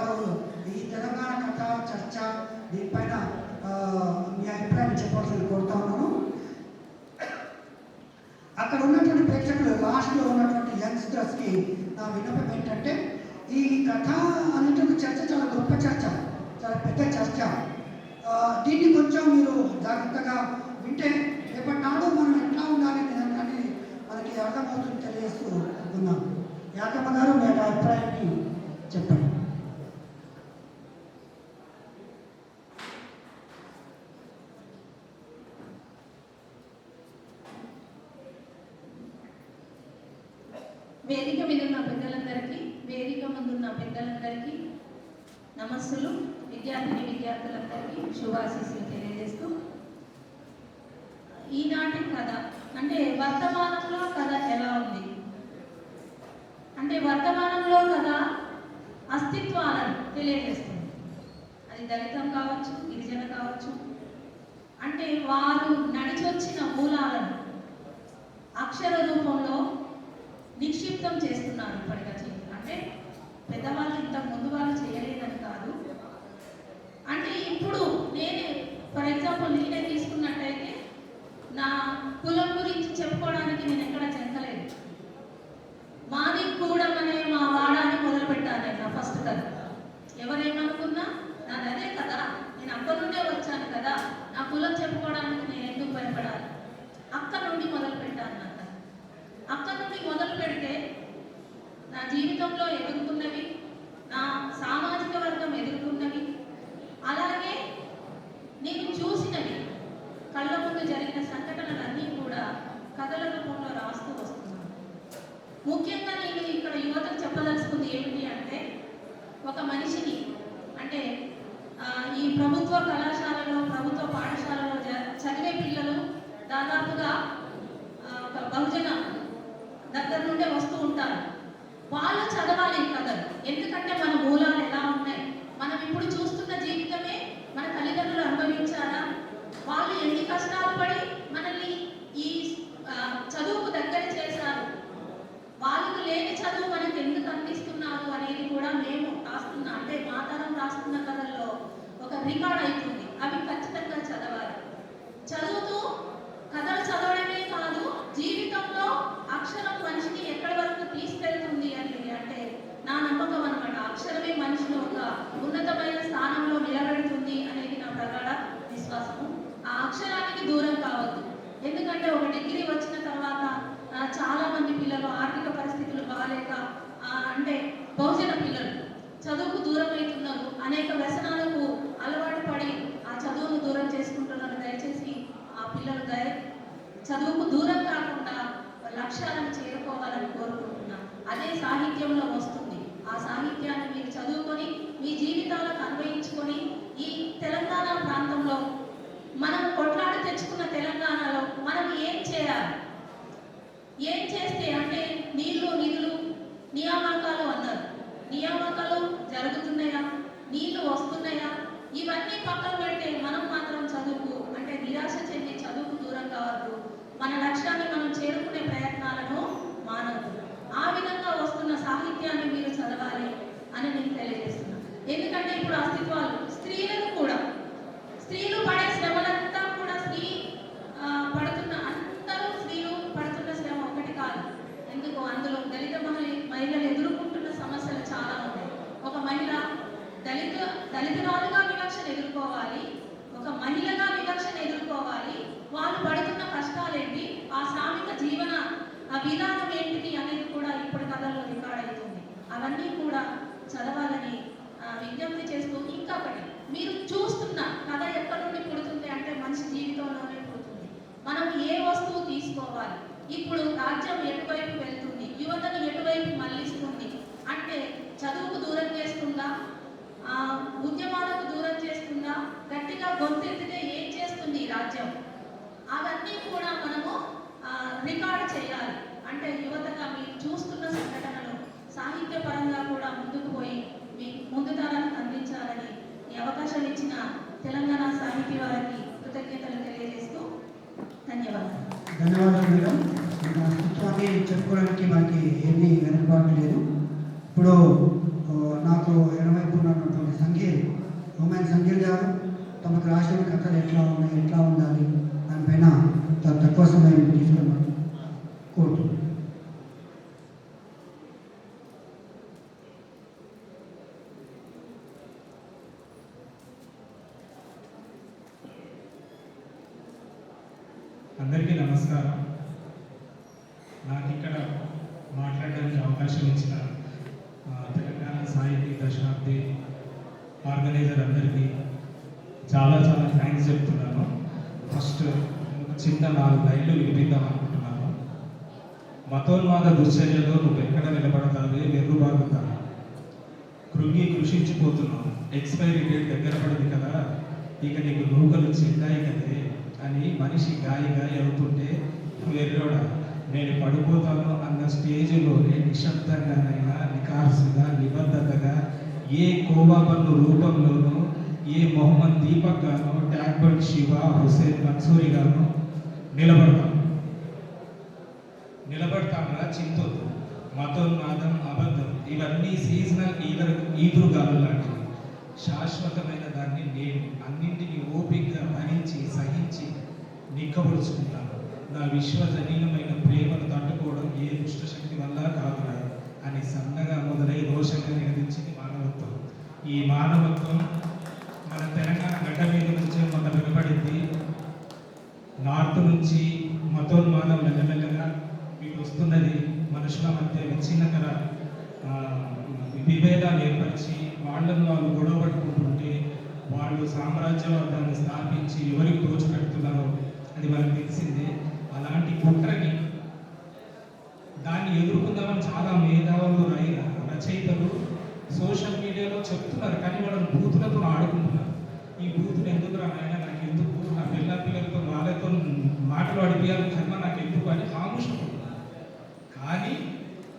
వారు ఈ తెలంగాణ కథ చర్చ దీనిపైన మీ అభిప్రాయాన్ని చెప్పాల్సింది కోరుతా ఉన్నాను. అక్కడ ఉన్నటువంటి ప్రేక్షకులు లాస్ట్లో ఉన్నటువంటి యంగ్స్టర్స్కి నా విన్నపం ఏంటంటే, ఈ కథ అనేటువంటి చర్చ చాలా గొప్ప చర్చ, చాలా పెద్ద చర్చ. దీన్ని కొంచెం మీరు జాగ్రత్తగా వింటే రేపటి నాడు మనం ఎట్లా ఉండాలి అనేది మనకి అర్థమవుతుంది తెలియజేస్తూ ఉన్నాం. యాకమ్మ గారు మీ అభిప్రాయాన్ని చెప్పండి. వేదిక మీద ఉన్న పెద్దలందరికీ, వేదిక ముందున్న పెద్దలందరికీ నమస్సులు. విద్యార్థులందరికీ శుభాశీస్సులు తెలియజేస్తూ, ఈనాటి కథ అంటే వర్తమానంలో కథ ఎలా ఉంది అంటే వర్తమానంలో కథ అస్తిత్వాలను తెలియజేస్తుంది. అది దళితం కావచ్చు, గిరిజన కావచ్చు. అంటే వారు నడిచొచ్చిన మూలాలను అక్షర రూపంలో నిక్షిప్తం చేస్తున్నారు ఇప్పటికీ. అంటే పెద్దవాళ్ళు ఇంతకు ముందు వాళ్ళు చేయలేదని కాదు. అంటే ఇప్పుడు ఫర్ ఎగ్జాంపుల్ నేనే తీసుకున్నట్టయితే నా కులం గురించి చెప్పుకోవడానికి నేను ఎక్కడ చెందలేదు. మాది కూడా మా వాడాన్ని మొదలు పెట్టాను నేను నా ఫస్ట్ కథ. ఎవరేమనుకున్నా నాది అదే కదా, నేను అక్కడి నుండే వచ్చాను కదా, నా కులం చెప్పుకోవడానికి నేను ఎందుకు భయపడాలి. అక్కడ నుండి మొదలు పెట్టాను. అక్కడి నుండి మొదలు పెడితే నా జీవితంలో ఎదుర్కొన్నవి, నా సామాజిక వర్గం ఎదుర్కొన్నవి, అలాగే నేను చూసినవి, కళ్ళ ముందు జరిగిన సంఘటనలన్నీ కూడా కథల రూపంలో రాస్తూ వస్తున్నాను. ముఖ్యంగా నేను ఇక్కడ యువతకు చెప్పదలుచుకుంది ఏమిటి అంటే, ఒక మనిషిని అంటే ఈ ప్రభుత్వ కళాశాలలో, ప్రభుత్వ పాఠశాలలో చదివే పిల్లలు దాదాపుగా ఒక బహుజన దగ్గర నుండే వస్తూ ఉంటారు. వాళ్ళు చదవాలి కథలు. ఎందుకంటే మన మూలాలు ఎలా ఉన్నాయి, మనం ఇప్పుడు చూస్తున్న జీవితమే మన తల్లిదండ్రులు అనుభవించారా, వాళ్ళు ఎన్ని కష్టాలు పడి మనల్ని ఈ చదువుకు దగ్గర చేశారు, వాళ్ళకు లేని చదువు మనకు ఎందుకు అందిస్తున్నారు అనేది కూడా మేము రాస్తున్న అంటే మా తరం రాస్తున్న కథల్లో ఒక రికార్డ్ అవుతుంది. అవి ఖచ్చితంగా చదవాలి. చదువుతూ కథలు చదవడమే కాదు, జీవితంలో అక్షరం మనిషిని ఎక్కడి వరకు తీసుకెళ్తుంది అనేది అంటే నా నమ్మకం అనమాట. అక్షరమే మనిషిని ఒక ఉన్నతమైన స్థానంలో నిలబెడుతుంది అనేది నా ప్రగాఢ విశ్వాసము. ఆ అక్షరానికి దూరం కావద్దు. ఎందుకంటే ఒక డిగ్రీ వచ్చిన తర్వాత చాలా మంది పిల్లలు ఆర్థిక పరిస్థితులు బాగాలేక అంటే బహుజన పిల్లలు చదువుకు దూరం అవుతున్నారు, అనేక వ్యసనాలకు అలవాటు పడి ఆ చదువును దూరం చేసుకుంటున్నారు. దయచేసి ఆ పిల్లలు చదువుకు దూరం కాకుండా లక్ష్యాలను చేరుకోవాలని కోరుకుంటున్నాం. అదే సాహిత్యంలో వస్తుంది. ఆ సాహిత్యాన్ని మీరు చదువుకొని మీ జీవితాలకు అన్వయించుకొని ఈ తెలంగాణ ప్రాంతంలో మనం కొట్లాడి తెచ్చుకున్న తెలంగాణలో మనం ఏం చేయాలి, ఏం చేస్తే అంటే నీళ్లు నిధులు నియామకాలు అన్నారు. నియామకాలు జరుగుతున్నాయా, నీళ్లు వస్తున్నాయా, ఇవన్నీ పక్కన పెడితే మనం మాత్రం చదువుకు అంటే నిరాశ చెంది చదువుకు దూరం కావద్దు. మన లక్ష్యాన్ని మనం చేరుకునే ప్రయత్నాలను మానవద్దు. ఆ విధంగా వస్తున్న సాహిత్యాన్ని మీరు చదవాలి అని నేను తెలియజేస్తున్నాను. ఎందుకంటే ఇప్పుడు అస్తిత్వాలు స్త్రీలకు కూడా, స్త్రీలు పడే శ్రమలంతా కూడా పడుతున్న అందరూ స్త్రీలు పడుతున్న శ్రమ ఒకటి కాదు. ఎందుకు అందులో దళిత మహిళలు ఎదుర్కొంటున్న సమస్యలు చాలా ఉన్నాయి. ఒక మహిళ దళితురాలుగా వివక్షను ఎదుర్కోవాలి, ఒక మహిళగా వివక్షను ఎదుర్కోవాలి. వాళ్ళు పడుతున్న కష్టాలేంటి, ఆ శ్రామిక జీవన విధానం ఏంటిది అనేది కూడా ఇప్పుడు కథల్లో రికార్డ్ అవుతుంది. అవన్నీ కూడా చదవాలని విజ్ఞప్తి చేస్తూ, ఇంకొకటి మీరు చూస్తున్న కథ ఎక్కడి నుండి పుడుతుంది అంటే మనిషి జీవితంలోనే పుడుతుంది. మనం ఏ వస్తువు తీసుకోవాలి, ఇప్పుడు రాజ్యం ఎటువైపు వెళ్తుంది, యువతను ఎటువైపు మళ్లిస్తుంది అంటే చదువుకు దూరం చేస్తుందా, ఉద్యమాలకు దూరం చేస్తుందా, గట్టిగా గొంతెత్తితే ఏం చేస్తుంది ఈ రాజ్యం, అవన్నీ కూడా మనము రికార్డ్ చేయాలి. అంటే యువతగా మీరు చూస్తున్న సంఘటనలు సాహిత్యపరంగా కూడా ముందుకు పోయి మీ ముందు తరానికి అందించాలని ఈ అవకాశం ఇచ్చిన తెలంగాణ సాహితీ వారికి కృతజ్ఞతలు తెలియజేస్తూ ధన్యవాదాలు. ధన్యవాదాలు మేడం. అస్తిత్వాన్ని చెప్పుకోవడానికి మనకి ఏమీ వెనుకబాటు లేదు. ఇప్పుడు నాకు ఎడమవైపు ఉన్న ఉమెన్ సంజయ్ గారు తమకు రాసిన కథలు ఎట్లా ఉన్నాయి, ఎట్లా ఉండాలి దానిపైన తక్కువ సమయం తీసుకున్నాను కోరుతున్నాను. అందరికీ నమస్కారం. నాకు ఇక్కడ మాట్లాడడానికి అవకాశం ఇచ్చిన తెలంగాణ సాహితీ దశాబ్ది ఆర్గనైజర్ అందరికీ చాలా చాలా థ్యాంక్స్ చెప్తున్నాను. ఫస్ట్ చిన్న 4 లైన్లు వినిపిద్దాం అనుకుంటున్నాను. మతోన్మాద దుశ్చర్యలో నువ్వు ఎక్కడ నిలబడతావే వెర్రుబాగుతావు, కృంగి కృషించిపోతున్నావు, ఎక్స్పైరీ డేట్ దగ్గర పడింది కదా, ఇక నీకు నూకలు చెందాయి కదే అని మనిషి గాయి అవుతుంటే వెర్రోడా నేను పడిపోతాను అన్న స్టేజ్లోనే నిశ్శబ్దంగానైనా నికార్సుగా నిబద్ధతగా ఏ కోవాబన్ను రూపంలోనూ ఏ మొహమ్మద్ దీపక్ గాను ట్యాక్బర్డ్ శివ హుసేన్ మన్సూరి గాను నిలబడతామరా చింతొద్దు. మతోన్మాదం అబద్ధం ఇవన్నీ సీజనల్ ఈదురుగాలు లాంటివి. శాశ్వతమైన దాన్ని నేను అన్నింటినీ ఓపికగా భరించి సహించి నిక్కబడుచుకుంటాను. నా విశ్వజనీయమైన ప్రేమను తట్టుకోవడం ఏ దుష్టశక్తి వల్ల కాదురా అని సన్నగా మొదలై రోషంగా నిలదించింది మానవత్వం. ఈ మానవత్వం మన తెలంగాణ గడ్డ మీద నుంచే మొదలు వినబడింది. నార్త్ నుంచి మతోన్మాదం మెల్లమెల్లగా వీటి వస్తున్నది. మనుషుల మధ్య విచ్ఛిన్నకర విభేదాలు ఏర్పరిచి వాళ్ళను వాళ్ళు గొడవ పట్టుకుంటుంటే వాళ్ళు సామ్రాజ్యవాదాన్ని స్థాపించి ఎవరికి దోచిపెడుతున్నారో అది మనకు తెలిసిందే. అలాంటి కుట్రని దాన్ని ఎదుర్కొందామని చాలా మేధావులు రచయితలు సోషల్ మీడియాలో చెప్తున్నారు, కానీ వాళ్ళని బూతులతో ఆడుకుంటున్నారు. ఈ బూతులు ఎందుకు నాయన నాకు ఎందుకు, నా పిల్లలతో వాళ్ళతో మాటలు అడిపియాలని కర్మ నాకు ఎందుకు అని ఆముషకుంటున్నారు. కానీ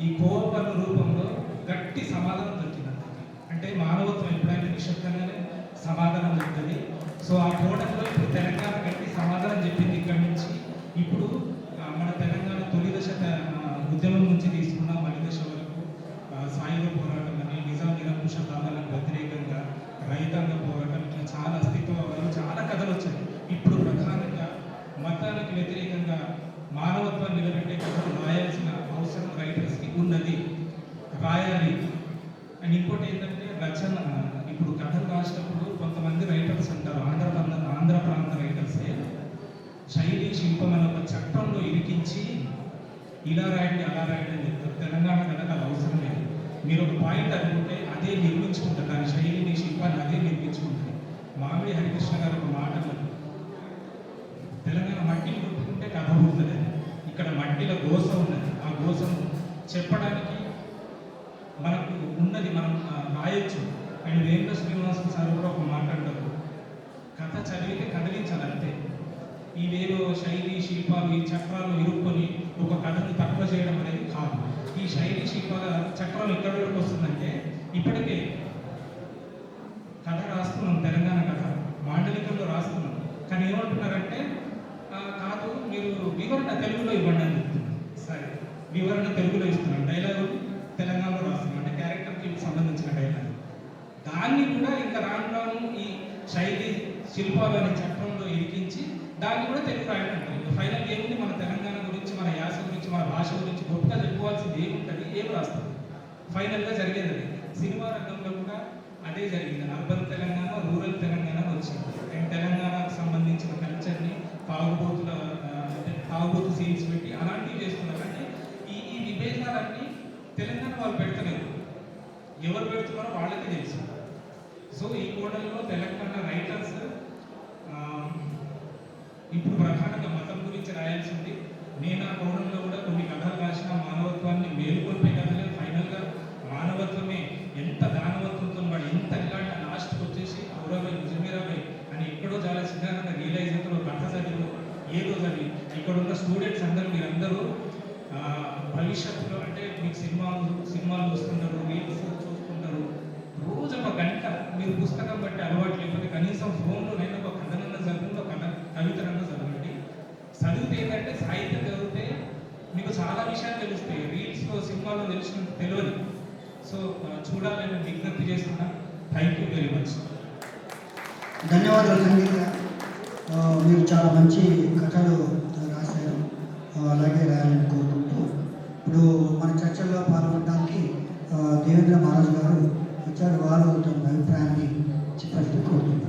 ఈ కోపన్న రూపంలో గట్టి సమాధానం దొరికింది. అంటే మానవత్వం ఎప్పుడైనా నిశ్శబ్దంగానే సమాధానం దొరుకుతుంది. సో ఆ కోణంలో ఇప్పుడు తెలంగాణ గట్టి సమాధానం చెప్పింది. ఇక్కడి నుంచి ఇప్పుడు మన తెలంగాణ తొలి దశ ఉద్యమం నుంచి తీసుకున్న మలి దశ వరకు సాయుధ పోరాటం అని, నిజాం నిరంకుశ పాలనకు వ్యతిరేకంగా రైతాంగ పోరాటం, ఇట్లా చాలా అస్తిత్వాలు చాలా కథలు వచ్చాయి. ఇప్పుడు ప్రధానంగా మతానికి వ్యతిరేకంగా మానవత్వాన్ని నిలబెట్టే కథలు రాయాల్సిన అవసరం రైటర్స్కి ఉన్నది, రాయాలి. అండ్ ఇంకోటి ఏంటంటే రచన, ఇప్పుడు కథలు రాసినప్పుడు కొంతమంది రైటర్స్ అంటారు, ఆంధ్ర ప్రాంత రైటర్సే శైలి శిల్పం అనే ఒక చట్టంలో ఇరికించి ఇలా రాయండి అలా రాయండి అని చెప్తారు. తెలంగాణ కథకు అది అవసరం లేదు. మీరు ఒక పాయింట్ అనుకుంటే అదే నిర్మించుకుంటారు, దాని శైలిని శిల్పాన్ని అదే నిర్మించుకుంటారు. మామిడి హరికృష్ణ గారు ఒక మాట అన్నారు, తెలంగాణ మట్టిని కొట్టుకుంటే కథ ఉంటుంది, ఇక్కడ మట్టిలో గోస ఉన్నది, ఆ గోసను చెప్పడానికి మనకు ఉన్నది, మనం రాయొచ్చు. అండ్ వేంద్ర శ్రీనివాసన్ సార్ కూడా ఒక మాట్లాడతారు, కథ చదివితే కదిలించాలి అంతే. ఇవేవో శైలి శిల్పాలు ఈ చక్రాలు ఇరుక్కొని ఒక కథను తక్కువ చేయడం అనేది కాదు. ఈ శైలి శిల్పాల చక్రం ఎక్కడి వరకు వస్తుందంటే, ఇప్పటికే కథ రాస్తున్నాం, తెలంగాణ కథ మాండలికంలో రాస్తున్నాం, కానీ ఏమంటున్నారంటే కాదు మీరు వివరణ తెలుగులో ఇవ్వండి అని చెప్తున్నారు. సరే, వివరణ తెలుగులో ఇస్తున్నాం, డైలాగు తెలంగాణలో రాస్తున్నాం, అంటే క్యారెక్టర్కి సంబంధించిన డైలాగ్. దాన్ని కూడా ఇంకా రాను ఈ శైలి శిల్పాలు అనే చట్టంలో ఇరికించి దాన్ని కూడా తెలుగు రాయడం అంటారు. ఇంకా ఫైనల్ ఏముంది, మన తెలంగాణ గురించి, మన యాస గురించి, మన భాష గురించి గొప్పగా చెప్పుకోవాల్సింది ఏముంటుంది, ఏం రాస్తుంది. ఫైనల్గా జరిగేది అది. సినిమా రంగంలో కూడా అదే జరిగింది. అర్బన్ తెలంగాణ, రూరల్ తెలంగాణ వచ్చింది. అండ్ తెలంగాణకు సంబంధించిన కల్చర్ని తాగుబోతు సీన్స్ పెట్టి అలాంటివి చేస్తున్నారు. అంటే ఈ విభేదాలన్నీ తెలంగాణ వాళ్ళు పెడతలేదు, ఎవరు పెడుతున్నారో వాళ్ళకి తెలుసు. సో ఈ కోణంలో తెలంగాణ రైటర్స్ ఇప్పుడు ప్రధానంగా మతం గురించి రాయాల్సింది. నేను ఆ కోణంలో కూడా కొన్ని కథలు రాసిన మానవత్వాన్ని మేలుకొల్పే కథలే. ఫైనల్గా మానవత్వమే ఎంత దానవత్వంతో వాడు ఎంత ఇలాంటి లాస్ట్కి వచ్చేసి ఔరాబాయ్ జమీరాబాయ్ అని ఎక్కడో చాలా చిన్నగా రియలైజ్ అవుతున్న కథ చదివి ఏదో చదివి ఇక్కడ ఉన్న స్టూడెంట్స్ అందరూ మీరందరూ భవిష్యత్తులో అంటే మీకు సినిమాలు చూస్తుంటారు, రీల్స్ చూస్తుంటారు, రోజు ఒక గంట మీరు పుస్తకం బట్టి అలవాటు లేకపోతే కనీసం ఫోన్లో నేను ఒక కథనన్నా చదువుకుంటే ఒక కవితనన్నా చదవండి. చదివితే ఏంటంటే సాహిత్యం చదివితే మీకు చాలా విషయాలు తెలుస్తాయి, రీల్స్లో సినిమాలో తెలిసినంత తెలియదు. సో చూడాలని విజ్ఞప్తి చేస్తున్నా. Thank you very much. ధన్యవాదాలు సంగీత గారు. మీరు చాలా మంచి కథలు రాశారు. అలాగే రాయాలని కోరుకుంటూ ఇప్పుడు మన చర్చల్లో పాల్గొనడానికి దేవేంద్ర మహారాజు గారు వచ్చారు. వారు తమ అభిప్రాయాన్ని చెప్పాలని కోరుతున్నాను.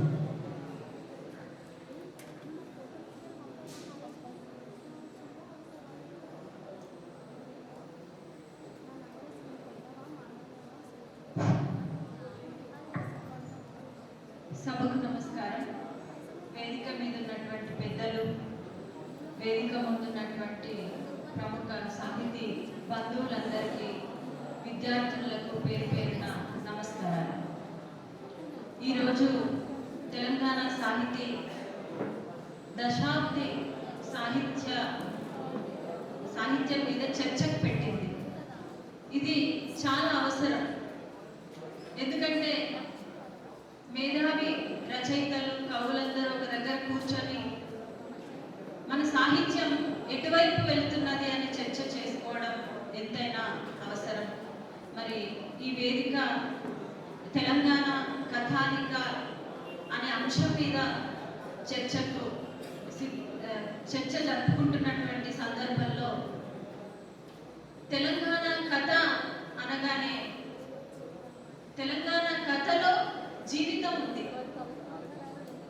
సభకు నమస్కారం. వేదిక మీద ఉన్నటువంటి పెద్దలు, వేదిక ముందున్నటువంటి ప్రముఖ సాహితీ బంధువులందరికీ, విద్యార్థులకు పేరు పేరున నమస్కారాలు. ఈరోజు తెలంగాణ దశాబ్ది సాహిత్యం మీద చర్చకు పెట్టింది. ఇది చాలా అవసరం. ఎందుకంటే మేధావి రచయితలు, కవులందరూ ఒక దగ్గర కూర్చొని మన సాహిత్యం ఎటువైపు వెళ్తున్నది అని చర్చ చేసుకోవడం ఎంతైనా అవసరం. మరి ఈ వేదిక తెలంగాణ కథానిక అనే అంశం మీద చర్చ జరుపుకుంటున్నటువంటి సందర్భంలో తెలంగాణ కథ అనగానే తెలంగాణ కథలో జీవితం ఉంది.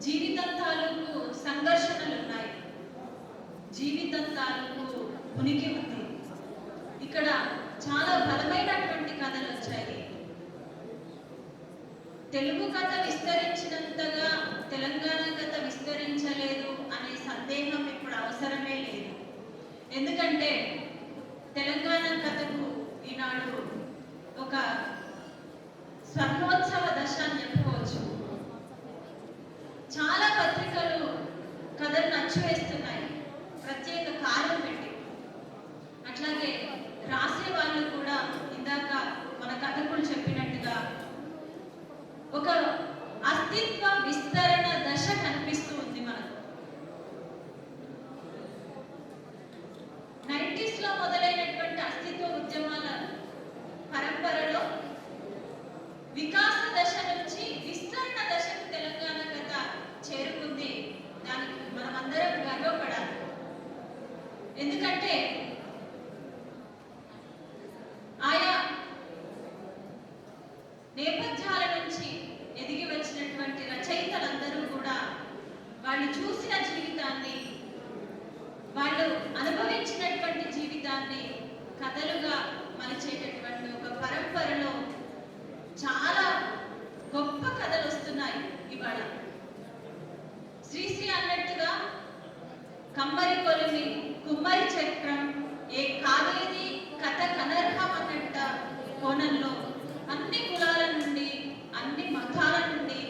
జీవితం తాలూకు సంఘర్షణలు ఉన్నాయి. జీవితం తాలూకు ఉనికి ఉంది. ఇక్కడ చాలా బలమైనటువంటి కథలు వచ్చాయి. తెలుగు కథ విస్తరించినంతగా తెలంగాణ కథ విస్తరించలేదు అనే సందేహం ఇప్పుడు అవసరమే లేదు. ఎందుకంటే తెలంగాణ కథకు ఈనాడు ఒక స్వర్ణోత్సవ దశ అని చెప్పుకోవచ్చు. చాలా పత్రికలు కథలు నచ్చివేస్తున్నాయి, ప్రత్యేక కాలం పెట్టి. అట్లాగే రాసే వాళ్ళు కూడా ఇందాక మన కథకులు చెప్పినట్టుగా ఒక అస్తిత్వ విస్తరణ దశ కనిపిస్తూ ఉంది మనకు. 90s లో మొదలైనటువంటి అస్తిత్వ ఉద్యమాల పరంపరలో వికాస దశ నుంచి విస్తరణ దశకు తెలంగాణ కథ చేరుకుంది. దానికి మనమందరం గర్వపడాలి. ఎందుకంటే ఆయా నేపథ్యాల నుంచి ఎదిగి వచ్చినటువంటి రచయితలందరూ కూడా వాళ్ళు చూసిన జీవితాన్ని, వాళ్ళు అనుభవించినటువంటి జీవితాన్ని కథలుగా మలిచేటటువంటి ఒక పరంపరలో చాలా గొప్ప కథలు వస్తున్నాయి ఇవాళ. శ్రీశ్రీ అన్నట్టుగా కమ్మరి కొలిమి, కుమ్మరి చక్రం, ఏ కావేది కథ కనర్హం అన్నట్ట కోణంలో అన్ని కులాల నుండి, అన్ని మతాల నుండి,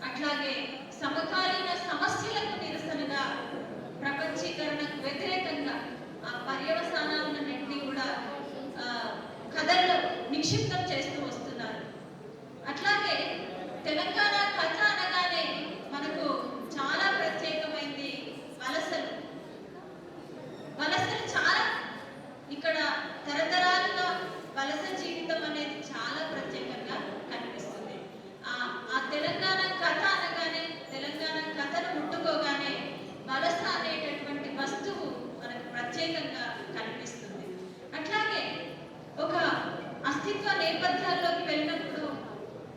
అట్లాగే సమకాలీన సమస్యలకు నిరసనగా, ప్రపంచీకరణకు వ్యతిరేకంగా ఆ పర్యవసానాలన్నింటినీ కూడా కథల్లో నిక్షిప్తం చేస్తూ వస్తున్నారు. అట్లాగే తెలంగాణ కథ అనగానే మనకు చాలా ప్రత్యేకమైంది వలసలు. చాలా ఇక్కడ తరతరాలుగా వలస జీవితం అనేది చాలా ప్రత్యేకంగా కనిపిస్తుంది. ఆ తెలంగాణ కథ అనగానే, తెలంగాణ కథను ముట్టుకోగానే వలస అనేటటువంటి వస్తువు మనకు ప్రత్యేకంగా కనిపిస్తుంది. అట్లాగే ఒక అస్తిత్వ నేపథ్యాల్లోకి వెళ్ళినప్పుడు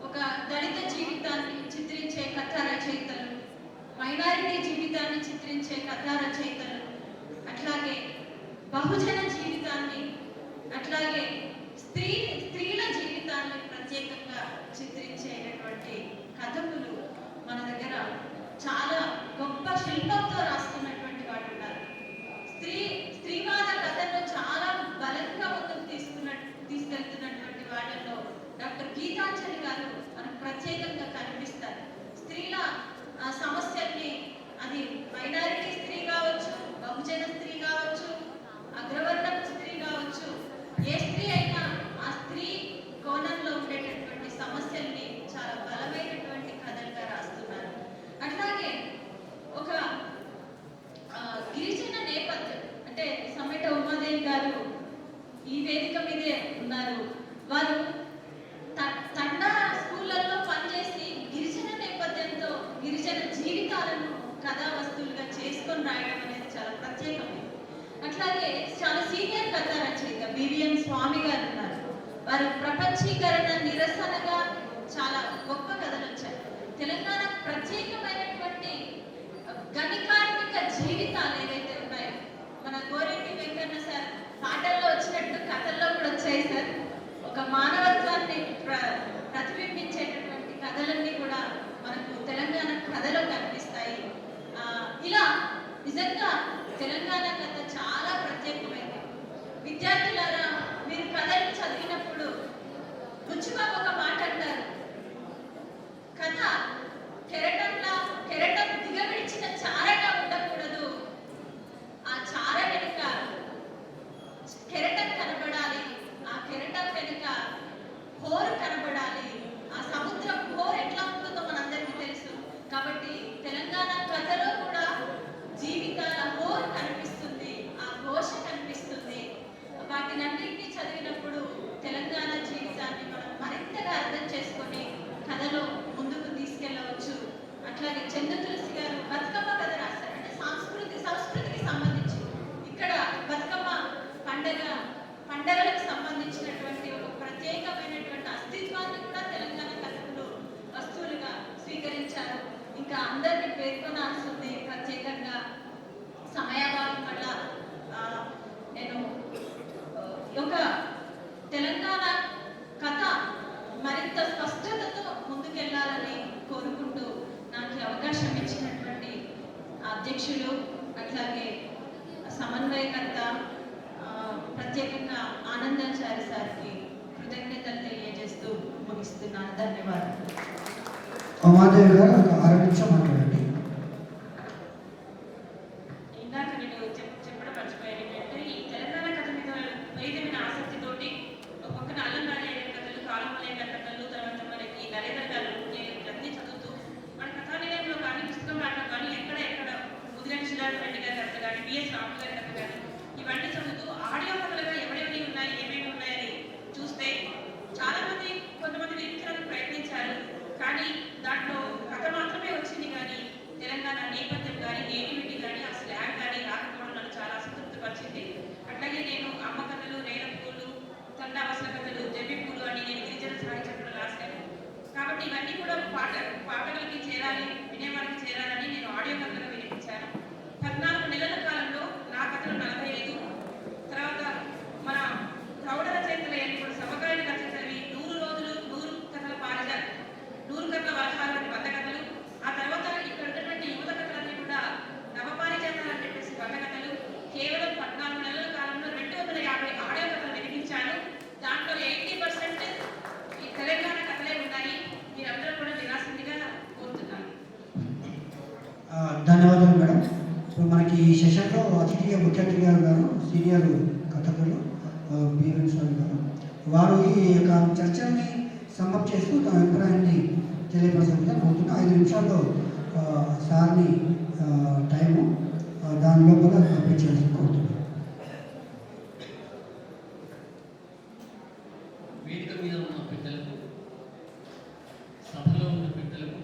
ఒక దళిత జీవితాన్ని చిత్రించే కథా రచయితలు, మైనారిటీ జీవితాన్ని చిత్రించే కథా రచయితలు, అట్లాగే బహుజన జీవితాన్ని, అట్లాగే స్త్రీల జీవితాన్ని ప్రత్యేకంగా చిత్రించేటటువంటి కథకులు మన దగ్గర చాలా గొప్ప శిల్పంతో రాస్తున్నటువంటి వాడు ఉన్నారు. స్త్రీవాద కథను చాలా బలంగా ముందుకు తీసుకెళ్తున్నటువంటి వాళ్ళలో డాక్టర్ గీతాంజలి గారు మనకు ప్రత్యేకంగా కనిపిస్తారు. స్త్రీల సమస్యల్ని, అది మైనారిటీ స్త్రీ కావచ్చు, బహుజన స్త్రీ కావచ్చు, అగ్రవర్ణపు స్త్రీ కావచ్చు, ఏ స్త్రీ అయినా ఆ స్త్రీ కోణంలో ఉండేటటువంటి సమస్యల్ని చాలా బలమైనటువంటి కథలుగా రాస్తున్నారు. అట్లాగే ఒక గిరిజన నేపథ్యం అంటే సమ్మెట ఉమాదేవి గారు ఈ వేదిక మీదే ఉన్నారు. వారు తండా స్కూళ్ళల్లో పనిచేసి గిరిజన నేపథ్యంతో, గిరిజన కథా వస్తువులుగా చేసుకొని రాయడం అనేది చాలా ప్రత్యేకమైనది. అట్లాగే చాలా సీనియర్ కథా రచయిత బివిఎం స్వామి గారు ఉన్నారు. వారు ప్రపంచీకరణ నిరసనగా చాలా గొప్ప కథలు వచ్చాయి. తెలంగాణ ప్రత్యేకమైనటువంటి గని కార్మిక జీవితాలు ఏవైతే ఉన్నాయో, మన గోరెడ్డి వెంకన్న సార్ పాటల్లో వచ్చినట్టు కథల్లో కూడా వచ్చాయి సార్. ఒక మానవత్వాన్ని ప్రతిబింబించేటటువంటి కథలన్నీ కూడా మనకు తెలంగాణ కథలో కనిపిస్తాయి. ఇలా నిజంగా తెలంగాణ కథ చాలా ప్రత్యేకమైనది. విద్యార్థులారా, మీరు కథలు చదివినప్పుడు బుచ్చిబాబు ఒక మాట అంటారు, కథ కెరటం దిగవిడిచిన చారగా ఉండకూడదు. ఆ చార వెనుక కెరటం కనబడాలి, ఆ కెరటం వెనుక హోరు కనబడాలి. ఆ సముద్రం హోరు ఎట్లా ఉంటుందో మనందరికీ తెలుసు. కాబట్టి తెలంగాణ కథలో కూడా జీవితాల హోరు కనిపిస్తుంది, ఆ ఘోష కనిపిస్తుంది. వాటినన్నింటినీ చదివినప్పుడు తెలంగాణ జీవితాన్ని మనం మరింతగా అర్థం చేసుకొని కథలో ముందుకు తీసుకెళ్ళవచ్చు. అట్లాగే చంద్ర తులసి గారు బతుకమ్మ కథ రాశారు. అంటే సంస్కృతికి సంబంధించి ఇక్కడ బతుకమ్మ పండగలకు సంబంధించినటువంటి ఒక ప్రత్యేకమైనటువంటి అస్తిత్వాన్ని కూడా తెలంగాణ కథకులు వస్తువులుగా స్వీకరించారు. ఇంకా అందరినీ పేర్కొనాల్సింది ప్రత్యేకంగా సమయాభావం వల్ల నేను ఒక తెలంగాణ కథ మరింత స్పష్టతతో ముందుకెళ్లాలని కోరుకుంటూ నాకు అవకాశం ఇచ్చినటువంటి అధ్యక్షులు అట్లాగే సమన్వయకర్త ప్రత్యేకంగా ఆనందాచారి సార్కి కృతజ్ఞతలు తెలియజేస్తూ ముగిస్తున్నాను. ధన్యవాదాలు. ఉమాదేవి గారు ఒక 6 నిమిషం మాట్లాడండి. ఇందాక నేను చెప్పడం మర్చిపోయాను ఏంటంటే, ఈ తెలంగాణ కథ మీద విపరీతమైన ఆసక్తితోటి ఒక పక్కన అల్లంగారి కథలు, కాలమలయ్య కథలు, తర్వాత మనకి నరేంద్ర గారు ఇవన్నీ చదువుతూ మన కథానిలయంలో కానీ పుస్తకంలో కానీ ఎక్కడ ముదిరెడ్డి శిలారెడ్డి గారి కథ కానీ, బిఎస్ రాము గారి కథ కానీ ఇవన్నీ చదువుతూ ఆడియో కథలుగా ఎవరెవరి ఉన్నాయి, ఏమేమి ఉన్నాయని చూస్తే కొంతమంది వినిపించడానికి ప్రయత్నించారు. కానీ దాంట్లో కథ మాత్రమే వచ్చింది, కానీ తెలంగాణ నేపథ్యం కానీ, నేటివిటీ కానీ, ఆ స్లాంగ్ కానీ రాకపోవడం నన్ను చాలా అసంతృప్తిపరిచింది. అట్లాగే నేను అమ్మ కథలు, నేల పూలు, తండావసల కథలు, జమ్మి పూలు అని నేను గిరిజన సాహిత్యంలో రాశాను. కాబట్టి ఇవన్నీ కూడా పాఠకులకి చేరాలి, వినేవారికి చేరాలని నేను ఆడియో కథలుగా వినిపించాను. 14 నెలల కాలంలో నా కథలు 45, తర్వాత మన ప్రౌఢ రచయితలు కూడా సమకాలీన రచయితలు 100 రోజులు 100 కథల పారిజాత 100 కథల వరహాలు 100 కథలు, ఆ తర్వాత ఇక్కడ ఉన్నటువంటి యువత కథలన్నీ కూడా నవపారిజాతాలు అని చెప్పేసి 100 కథలు, కేవలం 14 నెలల కాలంలో 250 ఆడియో కథలు వినిపించాను. దాంట్లో 80% ఈ తెలంగాణ కథలే ఉన్నాయి. మీరందరూ కూడా వినాల్సిందిగా కోరుతున్నాను. ధన్యవాదాలు మేడం. ఇప్పుడు మనకి ఈ సెషన్లో అతిథిగా ముఖ్య అతిథి గారు సీనియర్ కథకులు బిఎం స్వామి గారు, వారు ఈ యొక్క చర్చల్ని సమ్మప్ చేస్తూ తమ అభిప్రాయాన్ని తెలియపరచాలని కోరుతున్నా. 5 నిమిషాల్లో సార్ని టైము దాని లోపల కంప్లీట్ చేయాలని కోరుతున్నాను. వేదిక మీద ఉన్న పెద్దలకు, సభలో ఉన్న పెద్దలకు,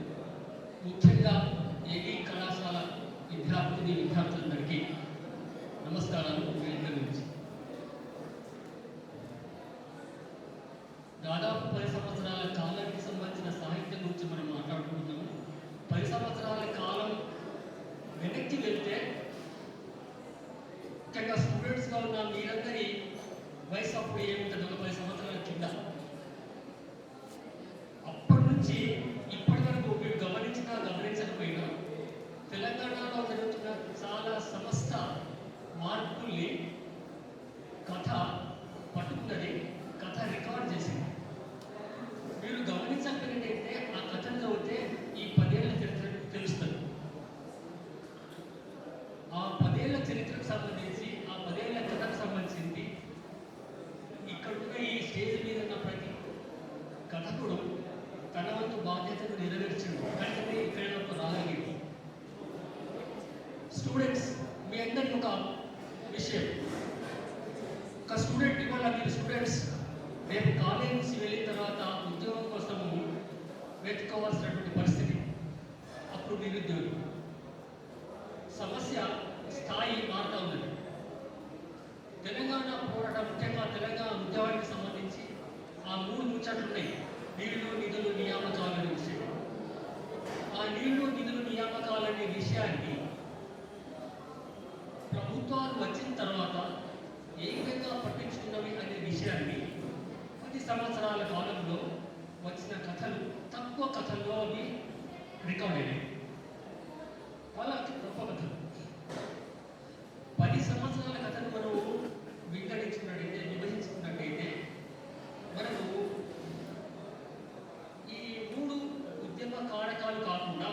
ముఖ్యంగా ఏకీ కళాశాల విద్యార్థులందరికీ నమస్కారాలు. వేదిక గురించి దాదాపు 10 సంవత్సరాల కాలానికి సంబంధించిన సాహిత్యం గురించి మనం మాట్లాడుకుంటున్నాము. 10 సంవత్సరాల కాలం వెనక్కి వెళ్తే ముఖ్యంగా స్టూడెంట్స్గా ఉన్న మీరందరి వయసు అప్పుడు ఏముంటుంది, ఒక 10 సంవత్సరాల కింద. అప్పటి నుంచి ఇప్పటి వరకు మీరు గమనించకపోయినా తెలంగాణలో జరుగుతున్న చాలా సమస్త మార్పుల్ని కథ పట్టుకున్నది, కథ రికార్డ్ చేసింది. మీరు గమనించకపోయినట్టయితే ఆ కథను చదివితే ఈ 10 ఏళ్ల చరిత్ర తెలుస్తుంది. ఆ 10 ఏళ్ల చరిత్రకు సంబంధించి, ఆ 10 ఏళ్ల కథకు సంబంధించింది ఇక్కడున్న ఈ స్టేజ్ మీద ఉన్న ప్రతి కథకుడు తన వంతు బాధ్యతను నెరవేర్చడు. అంటే ఇక్కడ రాగలిగింది. స్టూడెంట్స్, మీ అందరికీ ఒక విషయం, ఒక స్టూడెంట్ ఇవాళ మీరు స్టూడెంట్స్ రేపు కాలేజ్ నుంచి వెళ్ళిన తర్వాత ఉద్యోగం కోసము వెతుక్కోవాల్సినటువంటి పరిస్థితి. అప్పుడు నిరుద్యోగి సమస్య స్థాయి మారుతూ ఉన్నది. తెలంగాణ పోరాటం, ముఖ్యంగా తెలంగాణ ఉద్యమానికి సంబంధించి ఆ 3 ముచ్చట్లు ఉన్నాయి. నీళ్లు, నిధులు, నియామకాలు అనే విషయం. ఆ నీళ్లు, నిధులు, నియామకాలు అనే విషయాన్ని ప్రభుత్వాలు వచ్చిన తర్వాత ఏ విధంగా పట్టించుకున్నవి అనే విషయాన్ని 10 సంవత్సరాల కాలంలో వచ్చిన కథలు, తక్కువ కథల్లో అవి రికార్డ్ అయినాయి. చాలా తక్కువ కథలు. 10 సంవత్సరాల కథను మనం వింగడించుకున్నట్టయితే, విభజించుకున్నట్టయితే మనకు ఈ 3 ఉద్యమ కారకాలు కాకుండా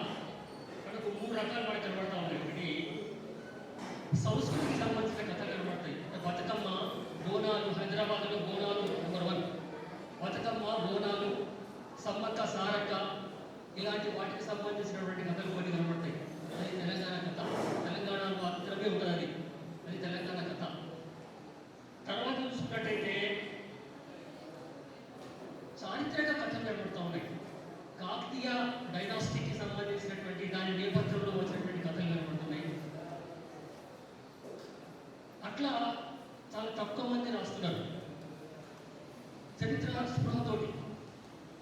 మనకు 3 రకాలు మనకు కనబడతా ఉన్నాయి. ఒకటి సంస్కృతికి సంబంధించిన కథలు కనబడతాయి. బతుకమ్మ, బోనాలు, హైదరాబాద్లో బోనాలు నెంబర్ 1. బతుకమ్మ, బోనాలు, సమ్మక్క, సారక్క, ఇలాంటి వాటికి సంబంధించినటువంటి కథలు కొన్ని కనబడతాయి. అది తెలంగాణ కథ. తెలంగాణలో మాత్రమే ఉంటుంది అది. అది తెలంగాణ కథ. తర్వాత చూసుకున్నట్టయితే చారిత్రక కథలు కనబడుతూ ఉన్నాయి. కాకతీయ డైనాసిటీకి సంబంధించినటువంటి దాని నేపథ్యంలో వచ్చినటువంటి కథలు కనబడుతున్నాయి. అట్లా చాలా తక్కువ మంది రాస్తున్నారు చరిత్ర స్పృహతోటి.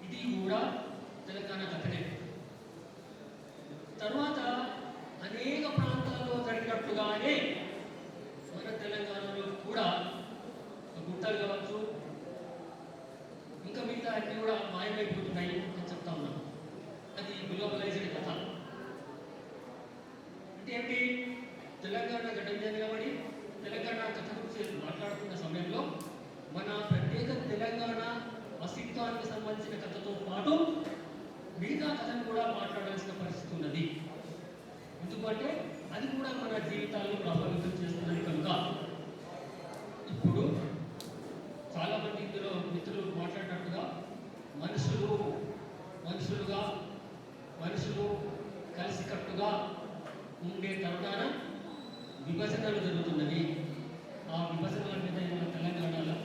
ఇది కూడా తెలంగాణ కథనే. తర్వాత అనేక ప్రాంతాల్లో జరిగినట్టుగానే మన తెలంగాణలో కూడా గుట్టలు కావచ్చు, ఇంకా మిగతా అన్ని కూడా మాయమైపోతున్నాయి అని చెప్తా ఉన్నాం. అది గ్లోబలైజ్డ్ కథ. అంటే ఏంటి? తెలంగాణ గడ్డ మీద నిలబడి తెలంగాణ కథ గురించి మాట్లాడుతున్న సమయంలో మన ప్రత్యేక తెలంగాణ అస్తిత్వానికి సంబంధించిన కథతో పాటు మిగతా కథను కూడా మాట్లాడాల్సిన పరిస్థితి ఉన్నది. ఎందుకంటే అది కూడా మన జీవితాలను ప్రభావితం చేస్తున్నది కనుక. ఇప్పుడు చాలా మంది ఇందులో మిత్రులు మాట్లాడినట్టుగా మనుషులు కలిసికట్టుగా ఉండే తరుణాన విభజనలు జరుగుతున్నది. ఆ విభజనల మీద మన తెలంగాణలో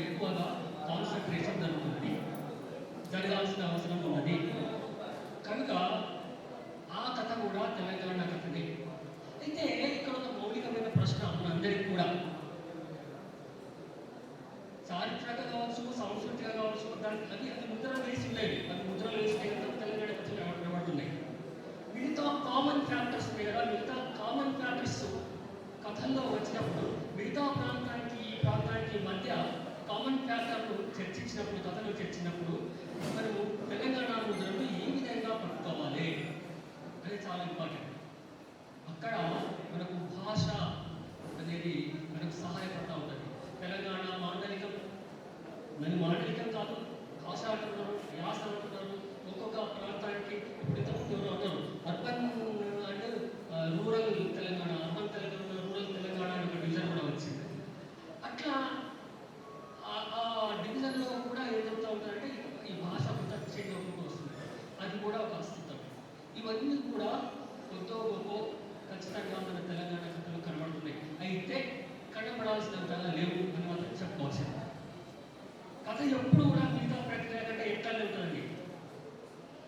ఎక్కువగా కాన్సన్ట్రేషన్ జరుగుతున్నది, జరగాల్సిన అవసరం ఉన్నది. కనుక ఆ కథ కూడా తెలంగాణ కథనే. అయితే ఇక్కడ ఒక మౌలికమైన ప్రశ్న మనందరికీ కూడా, చారిత్రక కావచ్చు, సాంస్కృతిక కావచ్చు, దానికి అది ముద్రలు వేసి ఉండేవి. అది ముద్రలు వేసి తెలంగాణ కథలు కనబడుతున్నాయి. మిగతా కామన్ ఫ్యాక్టర్స్ ఉన్నాయి కదా, మిగతా కామన్ ఫ్యాక్టర్స్ కథల్లో వచ్చినప్పుడు మిగతా ప్రాంతానికి ఈ ప్రాంతానికి మధ్య కామన్ ఫ్యాక్టర్లు చర్చించినప్పుడు, కథలు చర్చించినప్పుడు మనము తెలంగాణ ముద్రను ఏ విధంగా పట్టుకోవాలి అనేది చాలా ఇంపార్టెంట్. అక్కడ మనకు భాష అనేది మనకు సహాయపడుతూ ఉంటుంది. తెలంగాణ మాండలికం, మన మాండలికం కాదు, భాష అంటున్నారు, యాస అంటున్నారు. ఒక్కొక్క ప్రాంతానికి ఇప్పుడు ఇంతకుముందు ఎవరు అన్నారు అర్బన్ అంటే rural Telangana, urban Telangana, rural Telangana అనే ఒక డివిజన్ కూడా వచ్చింది. అట్లా ఆ డివిజన్లో కూడా ఏం చెప్తా ఉంటారంటే ఈ భాష కొంత చేంజ్ అవుతూ వస్తుంది. అది కూడా ఒక అస్తిత్వం. ఇవన్నీ కూడా కొద్దో గొప్ప ఖచ్చితంగా మన తెలంగాణ కథలు కనబడుతున్నాయి. అయితే కనబడాల్సినంతగా లేవు అని మాత్రం చెప్పుకోవాల్సింది. కథ ఎప్పుడు కూడా మిగతా ప్రక్రియ కంటే ఎక్కడనే ఉంటుందండి.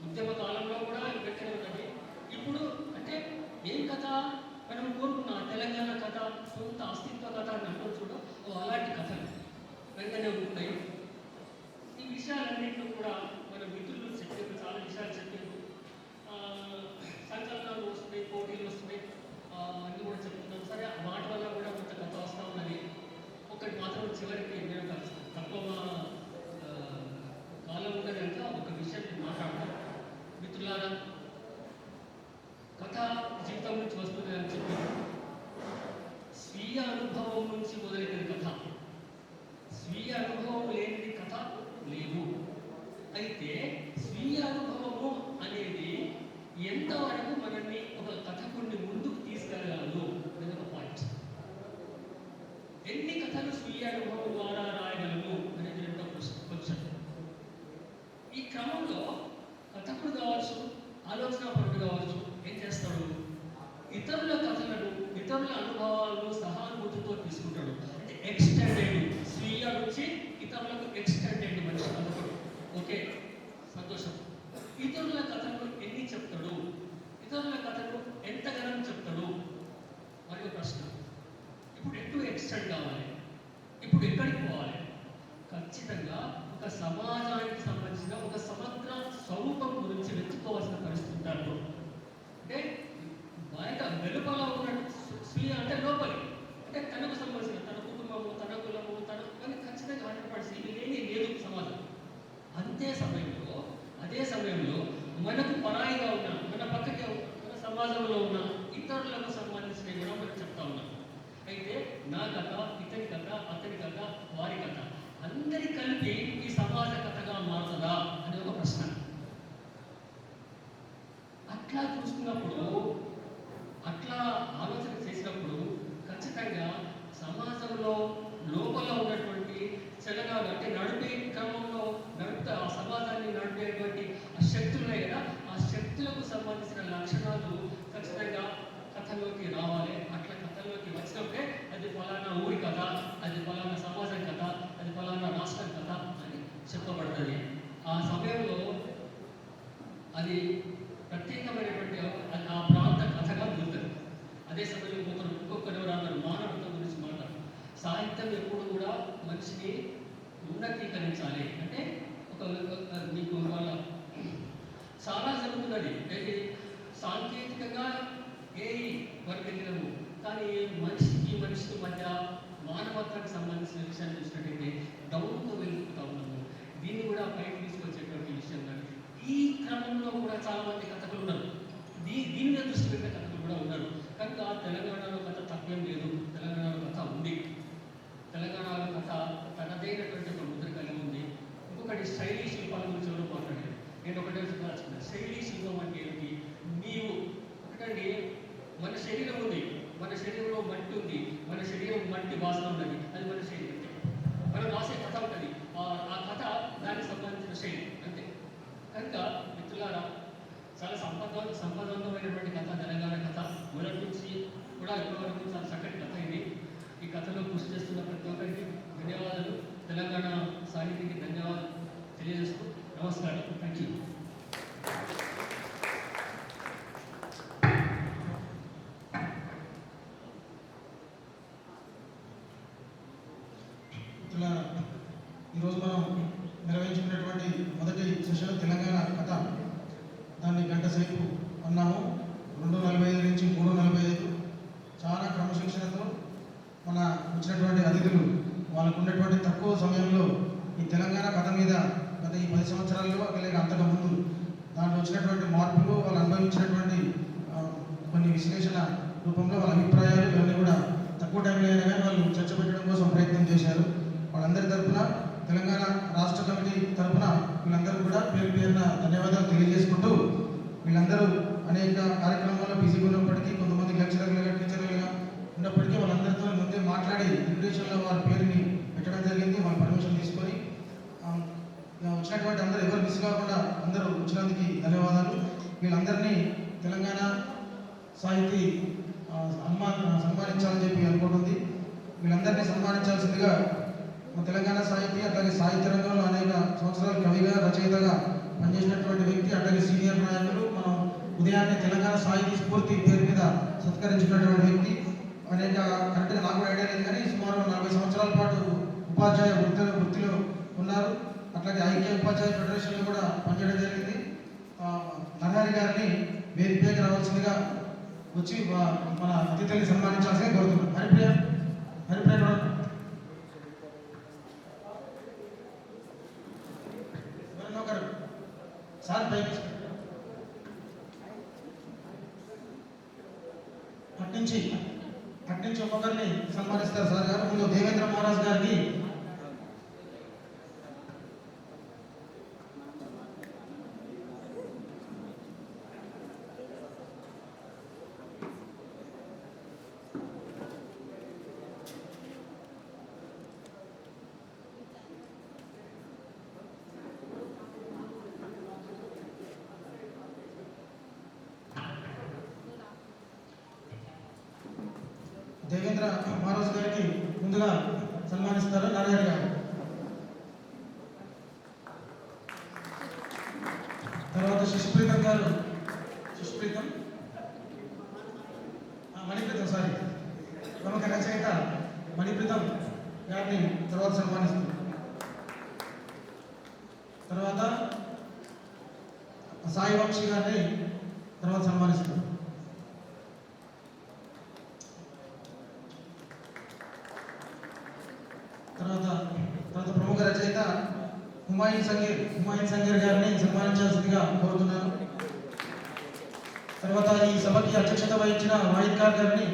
ఉద్యమ కాలంలో కూడా ఎక్కడే ఉంటుంది. ఇప్పుడు అంటే ఏం కథ మనం కోరుకున్న తెలంగాణ కథ, సొంత అస్తిత్వ కథ అని అంటూ చూడ అలాంటి కథలు వెంటనే ఉంటున్నాయి. ఈ విషయాలన్నింటిలో కూడా మన మిత్రులు చెప్పారు, చాలా విషయాలు చెప్పారు. సంకలనాలు వస్తున్నాయి, పోటీలు వస్తున్నాయి, అన్నీ కూడా చెప్తున్నాం. సరే, ఆ మాట వల్ల కూడా కొంత కథ వస్తూ ఉన్నది. ఒకటి మాత్రం చివరికి నేను తక్కువ కాలం ఉన్నది కనుక ఒక విషయం మాట్లాడతాను. మిత్రులారా, కథ జీవితం నుంచి వస్తుంది అని చెప్పి స్వీయ అనుభవం నుంచి మొదలైన కథ. స్వీయ అనుభవం లేనిది కథ లేదు. అయితే స్వీయ అనుభవము అనేది ఎంతవరకు మనల్ని ఒక కథకుడిని ముందుకు తీసుకెళ్ళగలదు అనేది ఒక పాయింట్. ఎన్ని కథలు స్వీయ అనుభవం ద్వారా రాయగలము అనేది రెండో క్వశ్చన్. ఈ క్రమంలో కథకుడు కావచ్చు, ఆలోచనాపరుడు కావచ్చు, ఏం చేస్తాడు? ఇతరుల కథలను, ఇతరుల అనుభవాలను సహానుభూతితో తీసుకుంటాడు. అంటే ఎక్స్టెండెడ్, స్వీయ నుంచి ఇతరులకు ఎక్స్టెండెడ్ మనిషి కథకుడు. ఓకే, సంతోషం. ఇతరుల కథను ఎన్ని చెప్తాడు, ఇతరుల కథను ఎంతగానో చెప్తాడు మరియు ప్రశ్న, ఇప్పుడు ఎటు ఎక్స్టెండ్ కావాలి, ఇప్పుడు ఎక్కడికి పోవాలి? ఖచ్చితంగా ఒక సమాజానికి సంబంధించిన ఒక సమగ్ర స్వరూపం గురించి వెతుక్కోవాల్సిన పరిస్థితి ఉంటారు. అంటే బయట వెలుపల ఉన్న స్వీయ అంటే లోపలి, అంటే తనకు సంబంధించిన తన కుటుంబము, తన కులము, తన కానీ ఖచ్చితంగా 100% ఇవి లేని లేదు సమాజం. అదే సమయంలో మనకు పరాయిగా ఉన్న, మన పక్కకి మన సమాజంలో ఉన్న ఇతరులకు సంబంధించిన కూడా మనం చెప్తా ఉన్నాం. అయితే నా కథ, ఇతని కథ, అతని కథ, వారి కథ అందరి కలిపి ఈ సమాజ కథగా మారుతుందా అనే ఒక ప్రశ్న. అట్లా చూసుకున్నప్పుడు, అట్లా ఆలోచన చేసినప్పుడు ఖచ్చితంగా సమాజంలో లోపల ఉన్నటువంటి చలనాలు అంటే నడిపే క్రమంలో నడుపుతా ఆ సమాజాన్ని నడిపేటువంటి ఆ శక్తులు ఉన్నాయి కదా, ఆ శక్తులకు సంబంధించిన లక్షణాలు ఖచ్చితంగా కథలోకి రావాలి. అట్లా కథలోకి వచ్చినప్పుడే అది ఫలానా ఊరి కథ, అది ఫలానా సమాజం కథ, అది ఫలానా రాష్ట్రం కథ అని చెప్పబడుతుంది. ఆ సమయంలో అది ప్రత్యేకమైనటువంటి ఆ ప్రాంత కథగా మిగులుతుంది. అదే సమయంలో ఇంకొకరు ఎవరన్నారు మానవత్వం గురించి మాట్లాడారు. సాహిత్యం ఎప్పుడు కూడా మనిషిని ఉన్నతీకరించాలి. అంటే మీకు వాళ్ళ చాలా జరుగుతున్నది అయితే సాంకేతికంగా వరకు వెళ్ళినాము, కానీ మనిషికి మధ్య మానవత్వానికి సంబంధించిన విషయాన్ని చూసినట్టయితే డౌన్తో వెళ్ళిపోతా ఉన్నాము. దీన్ని కూడా పైకి తీసుకొచ్చేటువంటి విషయం. కానీ ఈ క్రమంలో కూడా చాలా మంది కథకులు ఉన్నారు, దీని మీద దృష్టి పెట్టే కథకులు కూడా ఉన్నారు. కనుక తెలంగాణలో కథ తక్కువేం లేదు, తెలంగాణలో కథ ఉంది. తెలంగాణలో కథ తనదైనటువంటి ఒక ముద్ర కలిగి ఉంది. ఇంకొకటి శైలీ శిల్పాల గురించి ఎవరో మాట్లాడారు. నేను ఒకటే చెప్పాల్సిన శైలీ శిల్పం అంటే ఏంటి? నీవు ఒకటండి, మన శరీరం ఉంది, మన శరీరంలో మట్టి ఉంది, మన శరీరం మట్టి వాసన ఉన్నది, అది మన శరీరం. మనం రాసే కథ ఉంటుంది, ఆ కథ దానికి సంబంధించిన శైలి అంతే. కనుక మిత్రులారా, చాలా సంపదవంతమైనటువంటి కథ తెలంగాణ కథ. మొదటి నుంచి కూడా ఇప్పటి వరకు చాలా చక్కటి కథ ఇది. ఈ కథలో కృషి చేస్తున్న ప్రతి ఒక్కరికి ధన్యవాదాలు. తెలంగాణ సాహితీకి ధన్యవాదాలు తెలియజేస్తూ నమస్కారం. Thank you. ఈరోజు మనం నిర్వహించుకున్నటువంటి మొదటి సెషన్ తెలంగాణ కథ. దాన్ని గంట సేపు అన్నాము. 2:45 నుంచి 3:45 చాలా క్రమశిక్షణతో మన వచ్చినటువంటి అతిథులు వాళ్ళకు ఉన్నటువంటి తక్కువ సమయంలో ఈ తెలంగాణ కథ మీద గత ఈ 10 సంవత్సరాల్లో అలాగే అంతకుముందు దాంట్లో వచ్చినటువంటి మార్పులు, వాళ్ళు అనుభవించినటువంటి కొన్ని విశ్లేషణ రూపంలో వాళ్ళ అభిప్రాయాలు ఇవన్నీ కూడా తక్కువ టైంలో అయినా కానీ వాళ్ళు చర్చ పెట్టడం కోసం ప్రయత్నం చేశారు. వాళ్ళందరి తరఫున, తెలంగాణ రాష్ట్ర కమిటీ తరఫున వీళ్ళందరూ కూడా పేరున ధన్యవాదాలు తెలియజేసుకుంటూ, వీళ్ళందరూ అనేక కార్యక్రమాల్లో బిజీగా ఉన్నప్పటికీ, కొంతమంది లెక్చరర్లుగా టీచర్లుగా ఉన్నప్పటికీ వాళ్ళందరితో ముందే మాట్లాడి ఇన్విటేషన్లో వారి పేరుని పెట్టడం జరిగింది. వాళ్ళ పర్మిషన్ తీసుకొని వచ్చినటువంటి అందరూ ఎవరు మిస్ కాకుండా అందరూ వచ్చినందుకు ధన్యవాదాలు. వీళ్ళందరినీ తెలంగాణ సాహితీ సన్మానించాలని చెప్పి అనుకుంటుంది. వీళ్ళందరినీ సన్మానించాల్సిందిగా తెలంగాణ సాహితీ అట్లాగే సాహిత్య రంగంలో అనేక సంవత్సరాలు కవిగా, రచయితగా పనిచేసినటువంటి వ్యక్తి, అట్లాగే సీనియర్ నాయకులు, మనం ఉదయాన్నే తెలంగాణ సాహితీ స్ఫూర్తి పేరు మీద సత్కరించినటువంటి వ్యక్తి. అనేక కరెక్ట్గా నాకు ఐడియా లేదు కానీ సుమారు 40 సంవత్సరాల పాటు ఉపాధ్యాయ వృత్తిలో ఉన్నారు. అట్లాగే ఐక్య ఉపాధ్యాయ ఫెడరేషన్లో కూడా పనిచేయడం జరిగింది. నరహరి గారిని వేదికపైకి రావాల్సిందిగా వచ్చి మన అతిథుల్ని సన్మానించాల్సిందిగా కోరుతున్నాం. హరిప్రియ ఒకరు సార్ పైకి అట్నుంచి ఒక్కొక్కరిని సన్మానిస్తారు సార్ గారు. ముందు దేవేంద్ర మహారాజ్ గారికి ముందుగా సన్మానిస్తారు నారాయణ గారు. తర్వాత మణిప్రీతం సారీ రత్నం గారిని తర్వాత సన్మానిస్తుంది. తర్వాత సాయి వంశీ గారిని తర్వాత సన్మానిస్తారు. తర్వాత ప్రముఖ రచయిత హుమాయూన్ సంగీర్ గారిని సన్మానించాల్సిందిగా కోరుతున్నాను. తర్వాత ఈ సభకి అధ్యక్షత వహించిన వాయిద్ ఖాన్ గారిని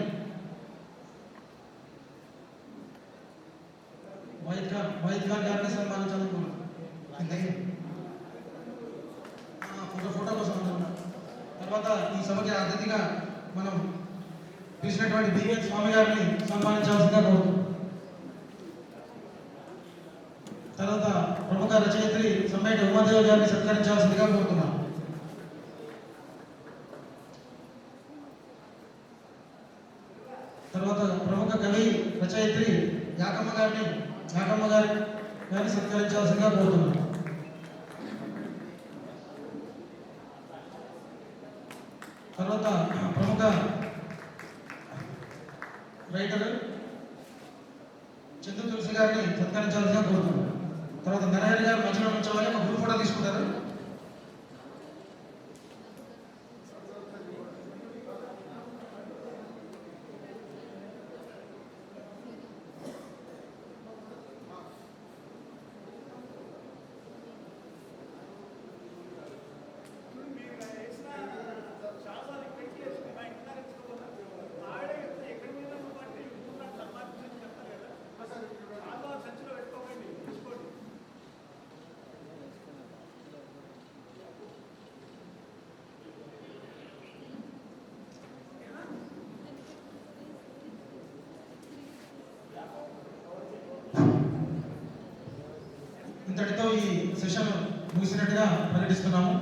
సన్మానించాలని కోరుతున్నాను. ఫోటో కోసం అంటున్నాను. తర్వాత ఈ సభకి అతిథిగా మనం పిలిచినటువంటి బిఎన్ స్వామి గారిని సన్మానించాల్సిందిగా కోరుతున్నాం. తర్వాత ప్రముఖ రచయిత్రి సమ్మేటి ఉమాదేవి గారిని సత్కరించాల్సిందిగా కోరుతున్నాం. తర్వాత ప్రముఖ కవి రచయిత్రి యాకమ్మ గారిని సత్కరించాల్సిందిగా కోరుతున్నాం. తర్వాత ప్రముఖ రైటర్ చందు తులసి గారిని సత్కరించాల్సిందిగా కోరుతున్నాం. తర్వాత నారాయణ గారు మధ్యలో ఉంచాలని ఒక గ్రూప్ ఫోటో తీసుకుంటారు. ఇంతటితో ఈ సెషన్ ముగిసినట్టుగా ప్రకటిస్తున్నాము.